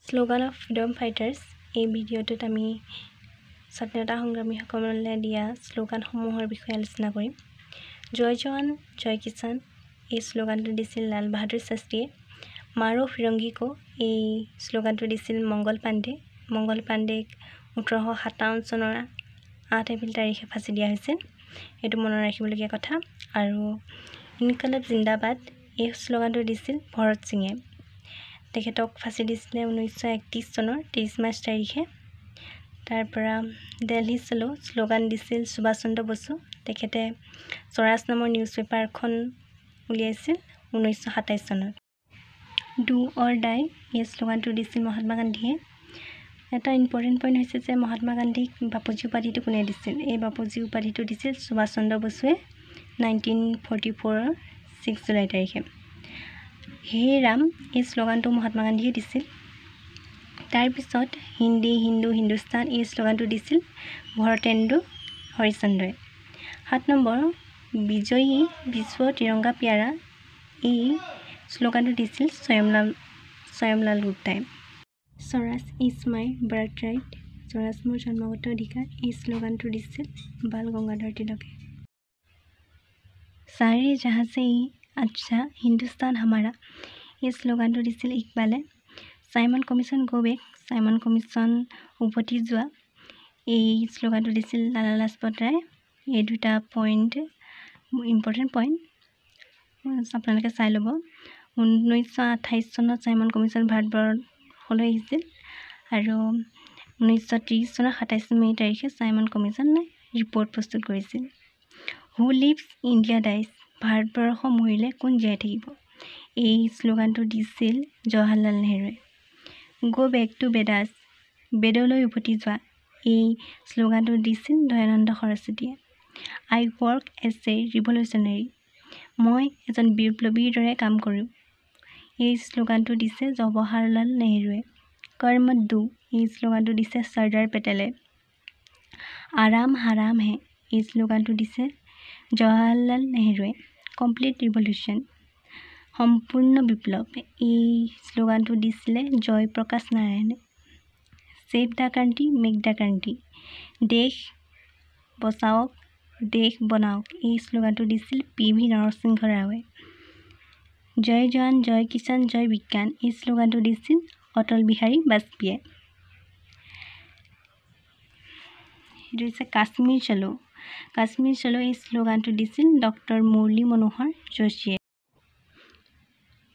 Slogan of freedom fighters এই ভিডিঅ'টোত আমি স্বাধীনতা সংগ্ৰামীসকলে দিয়া শ্লোগানসমূহৰ বিষয়ে আলোচনা কৰিম। জয় জৱান জয় কিষাণ এই শ্লোগানটো দিছিল লাল বাহাদুৰ শাস্ত্ৰীয়ে। মাৰো ফিৰংগীকো এই শ্লোগানটো দিছিল মংগল পাণ্ডে। মংগল পাণ্ডেক 1857 চনৰ 8 এপ্ৰিল তাৰিখে ফাঁচি দিয়া হৈছিল। এইটো মনত ৰাখিবলগীয়া কথা। আৰু ইনকলাব জিন্দাবাদ এই শ্লোগানটো দিছিল ভৰত সিঙে। তেখেতক ফাঁচি দিছিলে 1931 চনৰ 23 মাৰ্চ তাৰিখে। তাৰপৰা দিল্লী চলো শ্লোগান দিছিল সুভাষ চন্দ্ৰ বসু। তেখেতে স্বৰাজ নামৰ নিউজ পেপাৰখন উলিয়াইছিল 1927 চনত। ডু অৰ ডাই এই শ্লোগানটো দিছিল মহাত্মা গান্ধীয়ে। এটা ইম্পৰ্টেণ্ট পইণ্ট হৈছে যে মহাত্মা গান্ধীক বাপুজী উপাধিটো কোনে দিছিল। এই বাপুজী উপাধিটো দিছিল সুভাষ চন্দ্ৰ বসুৱে 1944 6 জুলাই তাৰিখে। হে ৰাম এই শ্লোগানটো মহাত্মা গান্ধীয়ে দিছিল। তাৰপিছত হিন্দী হিন্দু হিন্দুস্তান এই শ্লোগানটো দিছিল ভৰতেন্দু হৰিশ্চন্দ্ৰই। 7 নম্বৰ বিজয়ী বিশ্ব তিৰংগা প্যাৰা এই শ্লোগানটো দিছিল স্বয়ংলাল গুপ্তাই। Swaraj is my birth right Swaraj মোৰ জন্মগত অধিকাৰ এই শ্লোগানটো দিছিল বাল গংগাধৰ তিলকে। চাৰে জাহাজে আচ্ছা হিন্দুস্তান হামাৰা এই শ্লোগানটো দিছিল ইকবালে। Simon Commission go back Simon Commission উভতি যোৱা এই শ্লোগানটো দিছিল লালা লাজপত ৰায়। এই দুটা পইণ্ট ইম্পৰ্টেণ্ট পইণ্ট আপোনালোকে চাই ল'ব। 1928 চনত চাইমন কমিশ্যন ভাৰতবৰ্ষলৈ আহিছিল আৰু 1930 চনৰ 27 মে' তাৰিখে চাইমন কমিশ্যনে ৰিপৰ্ট প্ৰস্তুত কৰিছিল। হু লিভছ ইণ্ডিয়া ডাইজ ভাৰতবৰ্ষ মৰিলে কোন জীয়াই থাকিব এই শ্লোগানটো দিছিল জৱাহৰলাল নেহৰুৱে। গো বেক টু বেদাস বেদলৈ উভতি যোৱা এই শ্লোগানটো দিছিল দয়ানন্দ সৰস্বতীয়ে। আই ৱৰ্ক এজ এ ৰিভলিউচনাৰী মই এজন বিপ্লৱীৰ দৰে কাম কৰোঁ এই শ্লোগানটো দিছে জৱাহৰলাল নেহৰুৱে। কৰ্ম ডু এই শ্লোগানটো দিছে চৰ্দাৰ পেটেলে। আৰাম হাৰাম হে এই শ্লোগানটো দিছে জৱাহৰলাল নেহৰুৱে। কমপ্লিট ৰিভলিউচন সম্পূৰ্ণ বিপ্লৱ এই শ্লোগানটো দিছিলে জয়প্ৰকাশ নাৰায়ণে। Save the country make the country দেশ বচাওক দেশ বনাওক এই শ্লোগানটো দিছিল PV নৰসিংহ ৰাওৱে। জয় জৱান জয় কিষাণ জয় বিজ্ঞান এই শ্লোগানটো দিছিল অটল বিহাৰী বাজপেয়ীয়ে। সেইটো হৈছে কাশ্মীৰ চলো কাশ্মীৰ চলো এই শ্লোগানটো দিছিল ডক্টৰ মুৰলী মনোহৰ যোশীয়ে।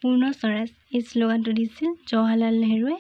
পূৰ্ণ স্বৰাজ এই শ্লোগানটো দিছিল জৱাহৰলাল নেহৰুৱে